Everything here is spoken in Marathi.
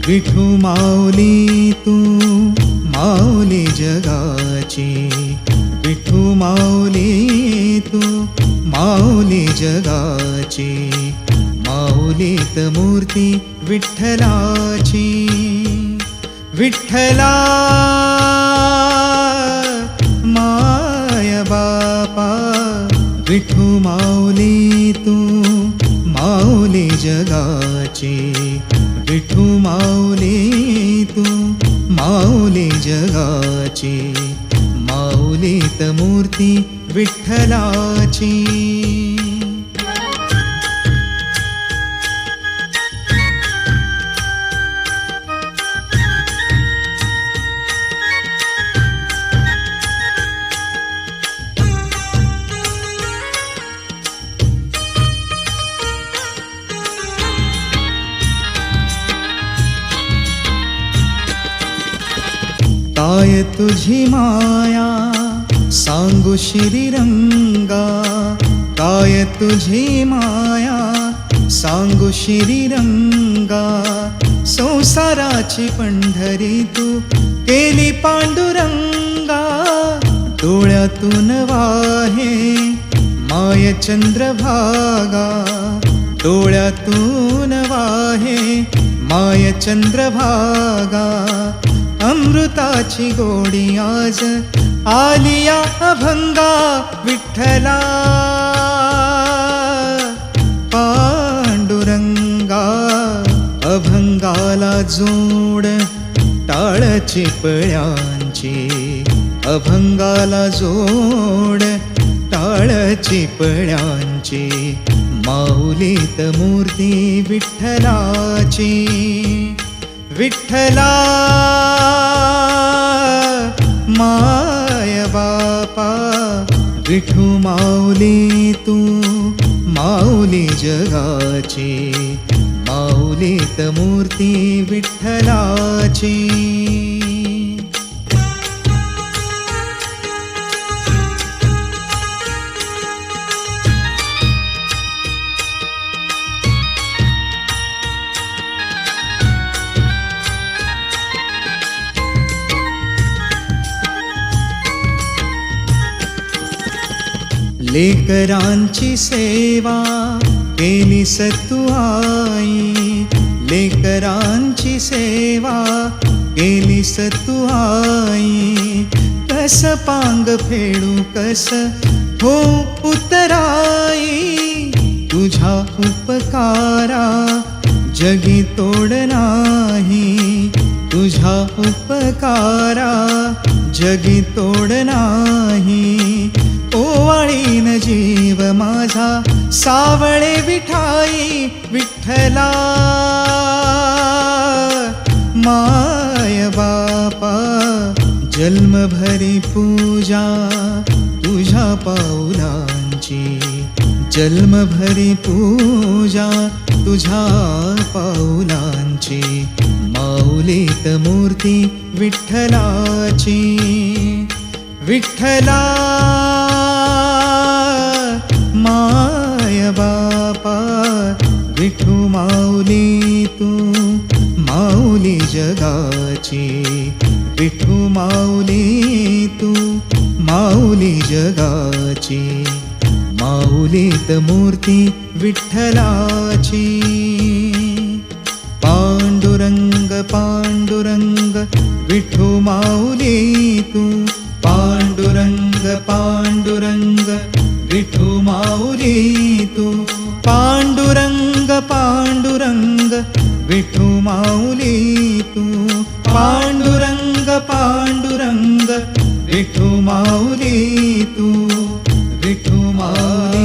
विठू माऊली तू माऊली जगाची, विठू माऊली तू माऊली जगाची, माऊलीत मूर्ती विठ्ठलाची. विठ्ठला माय बापा, विठू माऊली तू माऊली जगाची, विठू माऊली तू माऊली जगाची, माऊलीत मूर्ती विठ्ठलाची. काय तुझी माया सांगू श्रीरंगा, काय तुझी माया सांगू श्रीरंगा. संसाराची पंढरी तू केली पांडुरंगा, डोळ्यातून वाहे माय चंद्रभागा, डोळ्यातून वाहे माय चंद्रभागा. अमृताची गोडी आज आलिया अभंगा, विठ्ठला पांडुरंगा. अभंगाला जोड टाळ चिपळ्यांची, अभंगाला जोड टाळ चिपळ्यांची, माऊलीत मूर्ती विठ्ठलाची. विठ्ठला माय बापा, विठू माऊली तू माऊली जगाची, माऊलीत मूर्ती विठ्ठलाची. लेकरांची सेवा केली सतू आई, लेकरांची सेवा केली सतू आई. कस पांग फेडू कस हो उतराई, तुझ्या उपकारा जगी तोड नाही, तुझ्या उपकारा जगी तोड नाही. ओवाळीन जीव माझा सावळे विठाई, विठ्ठला माय बापा. जन्मभरी पूजा तुझ्या पाऊलांची, जन्मभरी पूजा तुझ्या पाऊलांची, माऊलीत मूर्ती विठ्ठलाची. विठ्ठला माय बापा, विठू माऊली तू माऊली जगाची, विठू माऊली तू माऊली जगाची, माऊलीत मूर्ती विठ्ठलाची. पांडुरंग पांडुरंग विठू माऊली तू, पांडुरंग पांडुरंग विठू माऊली तू, पांडुरंग पांडुरंग विठू माऊली तू, पांडुरंग पांडुरंग विठू माऊली तू, विठू माऊली.